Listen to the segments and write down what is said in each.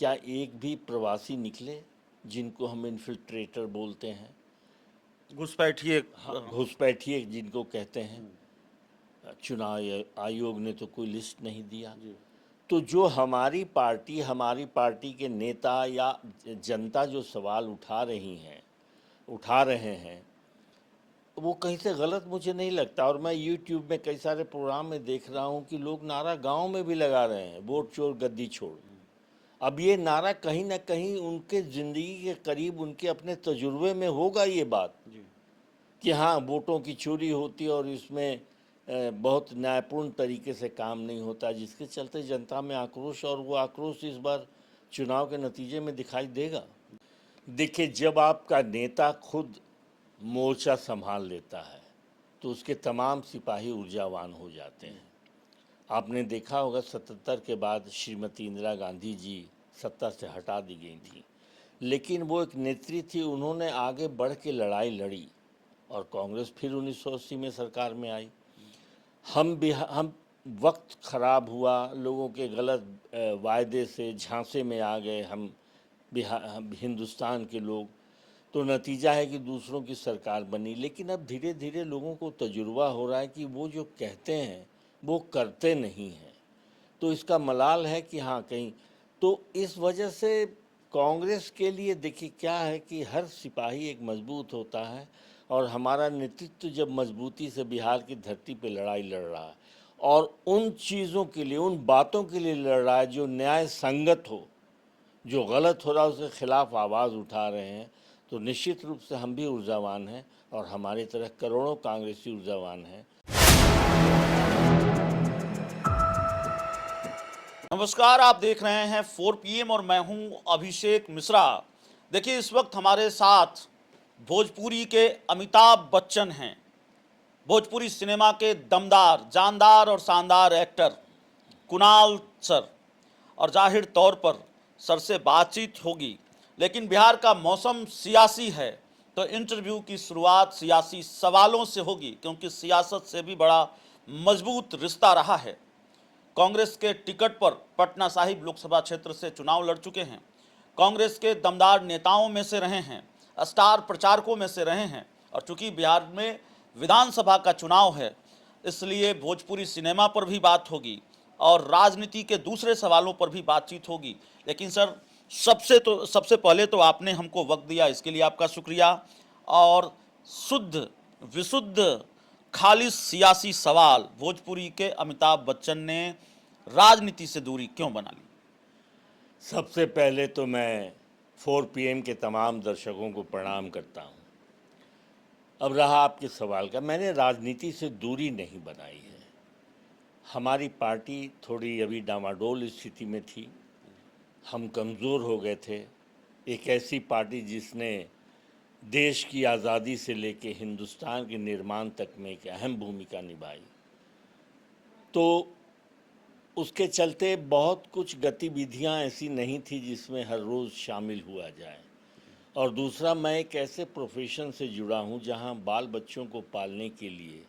क्या एक भी प्रवासी निकले जिनको हम इन्फिल्ट्रेटर बोलते हैं? घुसपैठिए। हाँ, घुसपैठिए जिनको कहते हैं। चुनाव आयोग ने तो कोई लिस्ट नहीं दिया। तो जो हमारी पार्टी के नेता या जनता जो सवाल उठा रहे हैं, वो कहीं से गलत मुझे नहीं लगता। और मैं यूट्यूब में कई सारे प्रोग्राम में देख रहा हूँ कि लोग नारा गांव में भी लगा रहे हैं, वोट चोर गद्दी छोड़। अब ये नारा कहीं ना कहीं उनके ज़िंदगी के करीब, उनके अपने तजुर्बे में होगा ये बात कि हाँ, वोटों की चोरी होती है और इसमें बहुत न्यायपूर्ण तरीके से काम नहीं होता, जिसके चलते जनता में आक्रोश, और वो आक्रोश इस बार चुनाव के नतीजे में दिखाई देगा। देखिए, जब आपका नेता खुद मोर्चा संभाल लेता है तो उसके तमाम सिपाही ऊर्जावान हो जाते हैं। आपने देखा होगा 77 के बाद श्रीमती इंदिरा गांधी जी सत्ता से हटा दी गई थी, लेकिन वो एक नेत्री थी, उन्होंने आगे बढ़ के लड़ाई लड़ी और कांग्रेस फिर 1980 में सरकार में आई। हम वक्त ख़राब हुआ, लोगों के गलत वायदे से झांसे में आ गए हम हिंदुस्तान के लोग, तो नतीजा है कि दूसरों की सरकार बनी। लेकिन अब धीरे धीरे लोगों को तजुर्बा हो रहा है कि वो जो कहते हैं वो करते नहीं हैं, तो इसका मलाल है कि हाँ कहीं। तो इस वजह से कांग्रेस के लिए देखिए क्या है कि हर सिपाही एक मजबूत होता है, और हमारा नेतृत्व जब मजबूती से बिहार की धरती पे लड़ाई लड़ रहा है और उन चीज़ों के लिए, उन बातों के लिए लड़ रहा है जो न्याय संगत हो, जो गलत हो रहा है उसके खिलाफ आवाज़ उठा रहे हैं, तो निश्चित रूप से हम भी ऊर्जावान हैं और हमारी तरह करोड़ों कांग्रेसी ऊर्जावान हैं। नमस्कार, आप देख रहे हैं 4 PM और मैं हूं अभिषेक मिश्रा। देखिए, इस वक्त हमारे साथ भोजपुरी के अमिताभ बच्चन हैं। भोजपुरी सिनेमा के दमदार, जानदार और शानदार एक्टर कुणाल सर, और जाहिर तौर पर सर से बातचीत होगी। लेकिन बिहार का मौसम सियासी है, तो इंटरव्यू की शुरुआत सियासी सवालों से होगी, क्योंकि सियासत से भी बड़ा मजबूत रिश्ता रहा है। कांग्रेस के टिकट पर पटना साहिब लोकसभा क्षेत्र से चुनाव लड़ चुके हैं। कांग्रेस के दमदार नेताओं में से रहे हैं, स्टार प्रचारकों में से रहे हैं। और चूंकि बिहार में विधानसभा का चुनाव है, इसलिए भोजपुरी सिनेमा पर भी बात होगी और राजनीति के दूसरे सवालों पर भी बातचीत होगी। लेकिन सर, सबसे पहले तो आपने हमको वक्त दिया, इसके लिए आपका शुक्रिया। और शुद्ध विशुद्ध खालिस सियासी सवाल, भोजपुरी के अमिताभ बच्चन ने राजनीति से दूरी क्यों बना ली? सबसे पहले तो मैं 4 PM के तमाम दर्शकों को प्रणाम करता हूं। अब रहा आपके सवाल का, मैंने राजनीति से दूरी नहीं बनाई है। हमारी पार्टी थोड़ी अभी डामाडोल स्थिति में थी, हम कमज़ोर हो गए थे। एक ऐसी पार्टी जिसने देश की आज़ादी से लेके हिंदुस्तान के निर्माण तक में एक अहम भूमिका निभाई, तो उसके चलते बहुत कुछ गतिविधियां ऐसी नहीं थी जिसमें हर रोज़ शामिल हुआ जाए। और दूसरा, मैं एक ऐसे प्रोफेशन से जुड़ा हूं जहां बाल बच्चों को पालने के लिए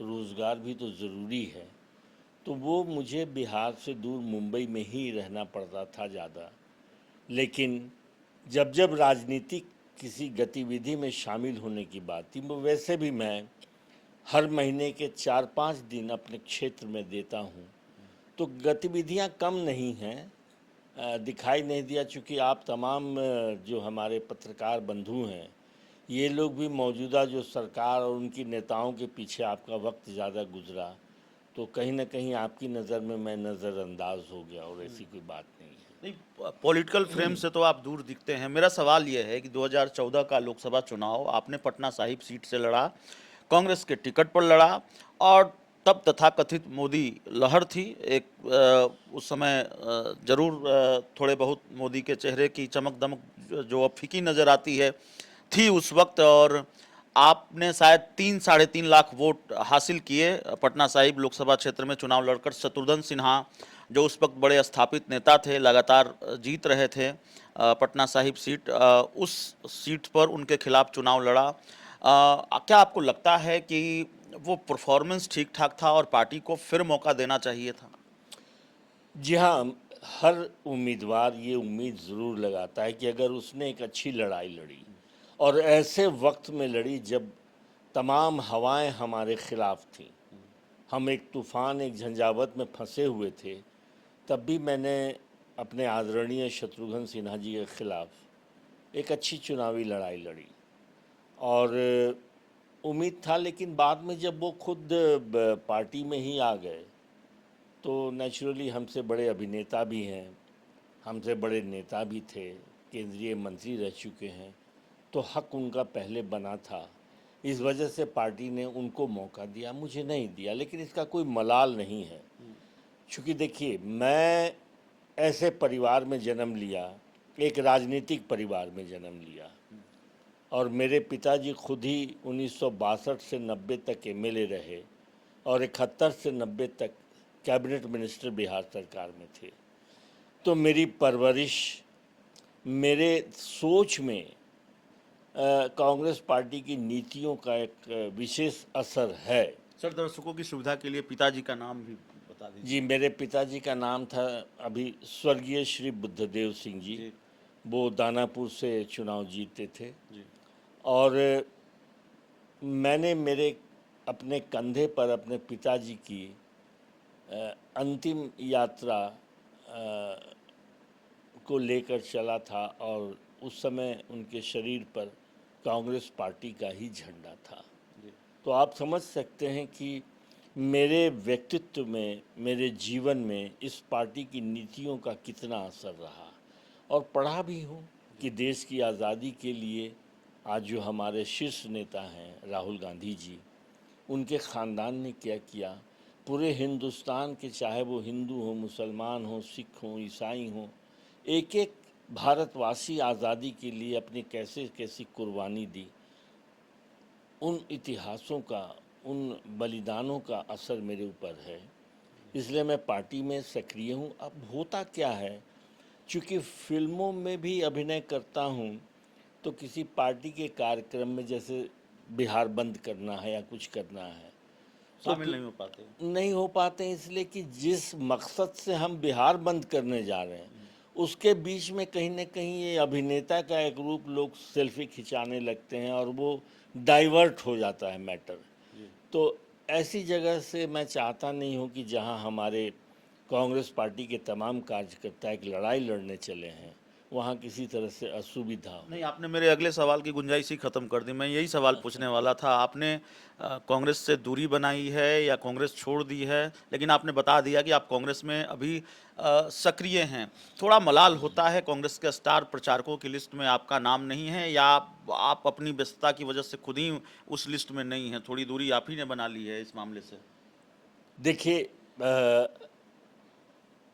रोज़गार भी तो ज़रूरी है, तो वो मुझे बिहार से दूर मुंबई में ही रहना पड़ता था ज़्यादा। लेकिन जब जब राजनीतिक किसी गतिविधि में शामिल होने की बात थी, वैसे भी मैं हर महीने के 4-5 दिन अपने क्षेत्र में देता हूँ, तो गतिविधियाँ कम नहीं हैं, दिखाई नहीं दिया। चूँकि आप तमाम जो हमारे पत्रकार बंधु हैं, ये लोग भी मौजूदा जो सरकार और उनकी नेताओं के पीछे आपका वक्त ज़्यादा गुजरा, तो कहीं ना कहीं आपकी नज़र में मैं नज़रअंदाज हो गया, और ऐसी कोई बात नहीं है। नहीं, पॉलिटिकल फ्रेम से तो आप दूर दिखते हैं। मेरा सवाल यह है कि 2014 का लोकसभा चुनाव आपने पटना साहिब सीट से लड़ा, कांग्रेस के टिकट पर लड़ा, और तब तथाकथित मोदी लहर थी। उस समय जरूर थोड़े बहुत मोदी के चेहरे की चमक दमक जो अब फीकी नज़र आती है, थी उस वक्त। और आपने शायद 3-3.5 लाख वोट हासिल किए पटना साहिब लोकसभा क्षेत्र में चुनाव लड़कर। शत्रुघ्न सिन्हा, जो उस वक्त बड़े स्थापित नेता थे, लगातार जीत रहे थे पटना साहिब सीट, उस सीट पर उनके खिलाफ चुनाव लड़ा। क्या आपको लगता है कि वो परफॉर्मेंस ठीक ठाक था और पार्टी को फिर मौका देना चाहिए था? जी हाँ, हर उम्मीदवार ये उम्मीद ज़रूर लगाता है कि अगर उसने एक अच्छी लड़ाई लड़ी और ऐसे वक्त में लड़ी जब तमाम हवाएं हमारे खिलाफ थीं, हम एक तूफ़ान, एक झंझावत में फंसे हुए थे, तब भी मैंने अपने आदरणीय शत्रुघ्न सिन्हा जी के खिलाफ एक अच्छी चुनावी लड़ाई लड़ी और उम्मीद था। लेकिन बाद में जब वो खुद पार्टी में ही आ गए तो नेचुरली हमसे बड़े अभिनेता भी हैं, हमसे बड़े नेता भी थे, केंद्रीय मंत्री रह चुके हैं, तो हक उनका पहले बना था। इस वजह से पार्टी ने उनको मौका दिया, मुझे नहीं दिया। लेकिन इसका कोई मलाल नहीं है, क्योंकि देखिए मैं ऐसे परिवार में जन्म लिया, एक राजनीतिक परिवार में जन्म लिया और मेरे पिताजी खुद ही 1962 से 90 तक एमएलए रहे और 71 से 90 तक कैबिनेट मिनिस्टर बिहार सरकार में थे। तो मेरी परवरिश, मेरे सोच में कांग्रेस पार्टी की नीतियों का एक विशेष असर है। सर, दर्शकों की सुविधा के लिए पिताजी का नाम भी बता दीजिए। जी, मेरे पिताजी का नाम था अभी स्वर्गीय श्री बुद्धदेव सिंह जी। जी। वो दानापुर से चुनाव जीते थे जी। और मैंने मेरे अपने कंधे पर अपने पिताजी की अंतिम यात्रा को लेकर चला था और उस समय उनके शरीर पर कांग्रेस पार्टी का ही झंडा था। जी। तो आप समझ सकते हैं कि मेरे व्यक्तित्व में, मेरे जीवन में इस पार्टी की नीतियों का कितना असर रहा। और पढ़ा भी हूँ कि देश की आज़ादी के लिए आज जो हमारे शीर्ष नेता हैं राहुल गांधी जी, उनके ख़ानदान ने क्या किया। पूरे हिंदुस्तान के, चाहे वो हिंदू हो, मुसलमान हो, सिख हो, ईसाई हो, एक एक भारतवासी आज़ादी के लिए अपनी कैसे कैसी कुर्बानी दी। उन इतिहासों का, उन बलिदानों का असर मेरे ऊपर है, इसलिए मैं पार्टी में सक्रिय हूँ। अब होता क्या है, चूँकि फिल्मों में भी अभिनय करता हूँ तो किसी पार्टी के कार्यक्रम में जैसे बिहार बंद करना है या कुछ करना है तो शामिल नहीं हो पाते। नहीं हो पाते हैं, इसलिए कि जिस मकसद से हम बिहार बंद करने जा रहे हैं उसके बीच में कहीं ना कहीं ये अभिनेता का एक रूप लोग सेल्फी खिंचाने लगते हैं और वो डाइवर्ट हो जाता है मैटर। तो ऐसी जगह से मैं चाहता नहीं हूँ कि जहाँ हमारे कांग्रेस पार्टी के तमाम कार्यकर्ता एक लड़ाई लड़ने चले हैं वहाँ किसी तरह से असुविधा हो। नहीं, आपने मेरे अगले सवाल की गुंजाइश ही खत्म कर दी। मैं यही सवाल पूछने वाला था। आपने कांग्रेस से दूरी बनाई है या कांग्रेस छोड़ दी है, लेकिन आपने बता दिया कि आप कांग्रेस में अभी सक्रिय हैं। थोड़ा मलाल होता है, कांग्रेस के स्टार प्रचारकों की लिस्ट में आपका नाम नहीं है, या आप अपनी व्यस्तता की वजह से खुद ही उस लिस्ट में नहीं हैं? थोड़ी दूरी आप ही ने बना ली है इस मामले से। देखिए,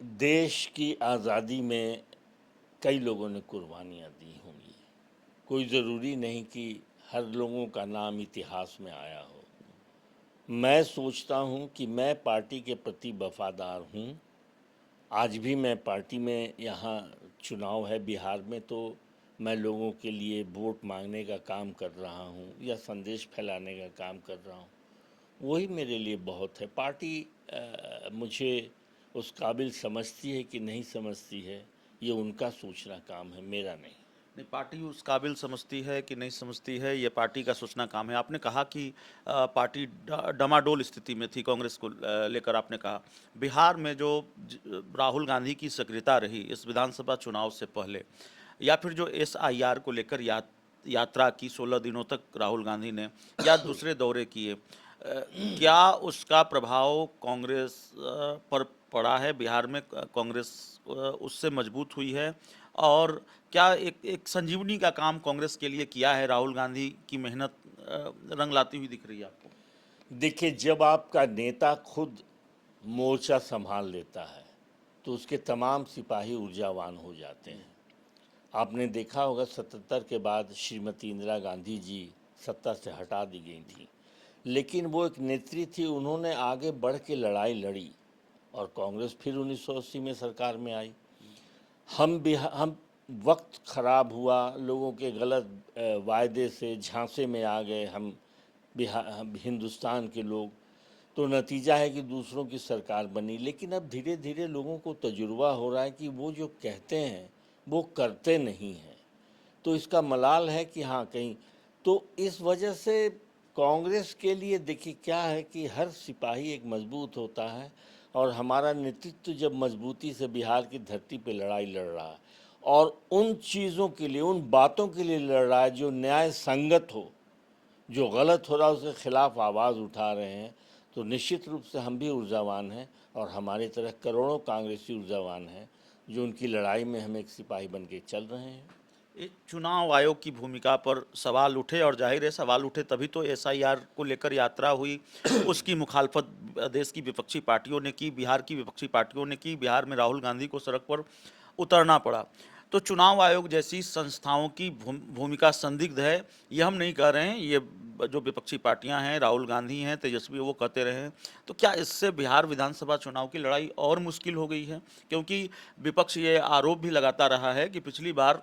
देश की आज़ादी में कई लोगों ने कुर्बानियाँ दी होंगी, कोई ज़रूरी नहीं कि हर लोगों का नाम इतिहास में आया हो। मैं सोचता हूँ कि मैं पार्टी के प्रति वफादार हूँ। आज भी मैं पार्टी में, यहाँ चुनाव है बिहार में, तो मैं लोगों के लिए वोट मांगने का काम कर रहा हूँ या संदेश फैलाने का काम कर रहा हूँ, वही मेरे लिए बहुत है। पार्टी मुझे उस काबिल समझती है कि नहीं समझती है, ये उनका सोचना काम है, मेरा नहीं। नहीं, पार्टी उस काबिल समझती है कि नहीं समझती है, ये पार्टी का सोचना काम है। आपने कहा कि पार्टी डमाडोल स्थिति में थी, कांग्रेस को लेकर आपने कहा। बिहार में जो राहुल गांधी की सक्रियता रही इस विधानसभा चुनाव से पहले, या फिर जो एसआईआर को लेकर यात्रा की 16 दिनों तक राहुल गांधी ने, या दूसरे दौरे किए, क्या उसका प्रभाव कांग्रेस पर पड़ा है? बिहार में कांग्रेस उससे मजबूत हुई है? और क्या एक संजीवनी का काम कांग्रेस के लिए किया है? राहुल गांधी की मेहनत रंग लाती हुई दिख रही है आपको? देखिए, जब आपका नेता खुद मोर्चा संभाल लेता है तो उसके तमाम सिपाही ऊर्जावान हो जाते हैं। आपने देखा होगा 77 के बाद श्रीमती इंदिरा गांधी जी सत्ता से हटा दी गई थी, लेकिन वो एक नेत्री थी, उन्होंने आगे बढ़ के लड़ाई लड़ी और कांग्रेस फिर 1980 में सरकार में आई। हम वक्त ख़राब हुआ, लोगों के गलत वायदे से झांसे में आ गए हम हिंदुस्तान के लोग, तो नतीजा है कि दूसरों की सरकार बनी। लेकिन अब धीरे धीरे लोगों को तजुर्बा हो रहा है कि वो जो कहते हैं वो करते नहीं हैं, तो इसका मलाल है कि हाँ कहीं। तो इस वजह से कांग्रेस के लिए देखिए क्या है कि हर सिपाही एक मजबूत होता है, और हमारा नेतृत्व जब मजबूती से बिहार की धरती पे लड़ाई लड़ रहा है और उन चीज़ों के लिए, उन बातों के लिए लड़ रहा है जो न्याय संगत हो, जो गलत हो रहा है उसके खिलाफ आवाज़ उठा रहे हैं, तो निश्चित रूप से हम भी ऊर्जावान हैं और हमारी तरह करोड़ों कांग्रेसी ऊर्जावान हैं जो उनकी लड़ाई में हम एक सिपाही बन के चल रहे हैं। ये चुनाव आयोग की भूमिका पर सवाल उठे, और जाहिर है सवाल उठे तभी तो एसआईआर को लेकर यात्रा हुई। उसकी मुखालफत देश की विपक्षी पार्टियों ने की, बिहार की विपक्षी पार्टियों ने की, बिहार में राहुल गांधी को सड़क पर उतरना पड़ा। तो चुनाव आयोग जैसी संस्थाओं की भूमिका संदिग्ध है, ये हम नहीं कह रहे हैं, ये जो विपक्षी पार्टियां हैं, राहुल गांधी हैं, तेजस्वी, वो कहते रहे हैं। तो क्या इससे बिहार विधानसभा चुनाव की लड़ाई और मुश्किल हो गई है? क्योंकि विपक्ष ये आरोप भी लगाता रहा है कि पिछली बार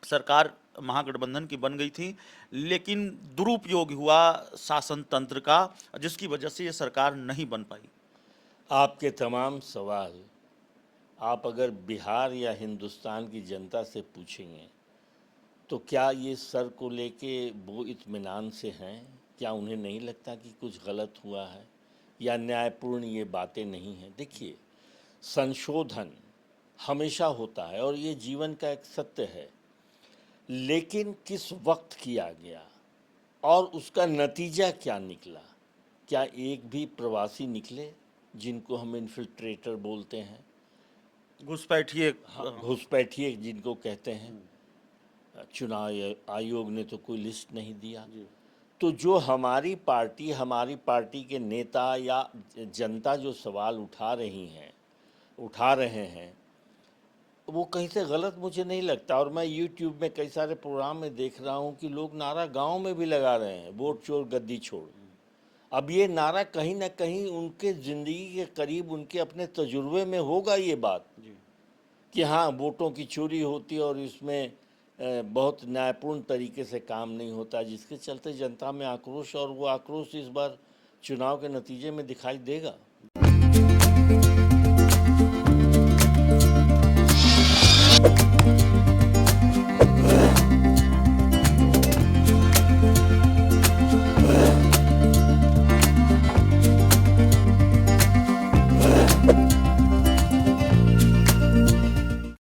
सरकार महागठबंधन की बन गई थी, लेकिन दुरुपयोग हुआ शासन तंत्र का, जिसकी वजह से ये सरकार नहीं बन पाई। आपके तमाम सवाल आप अगर बिहार या हिंदुस्तान की जनता से पूछेंगे तो क्या ये सर को लेके वो इत्मीनान से हैं? क्या उन्हें नहीं लगता कि कुछ गलत हुआ है या न्यायपूर्ण ये बातें नहीं हैं? देखिए, संशोधन हमेशा होता है और ये जीवन का एक सत्य है, लेकिन किस वक्त किया गया और उसका नतीजा क्या निकला? क्या एक भी प्रवासी निकले जिनको हम इन्फिल्ट्रेटर बोलते हैं? घुसपैठिए। घुसपैठिए जिनको कहते हैं। चुनाव आयोग ने तो कोई लिस्ट नहीं दिया। तो जो हमारी पार्टी के नेता या जनता जो सवाल उठा रहे हैं, वो कहीं से गलत मुझे नहीं लगता। और मैं यूट्यूब में कई सारे प्रोग्राम में देख रहा हूँ कि लोग नारा गांव में भी लगा रहे हैं, वोट चोर गद्दी छोड़। अब ये नारा कहीं ना कहीं उनके ज़िंदगी के करीब, उनके अपने तजुर्बे में होगा ये बात कि हाँ वोटों की चोरी होती है और इसमें बहुत न्यायपूर्ण तरीके से काम नहीं होता, जिसके चलते जनता में आक्रोश, और वो आक्रोश इस बार चुनाव के नतीजे में दिखाई देगा।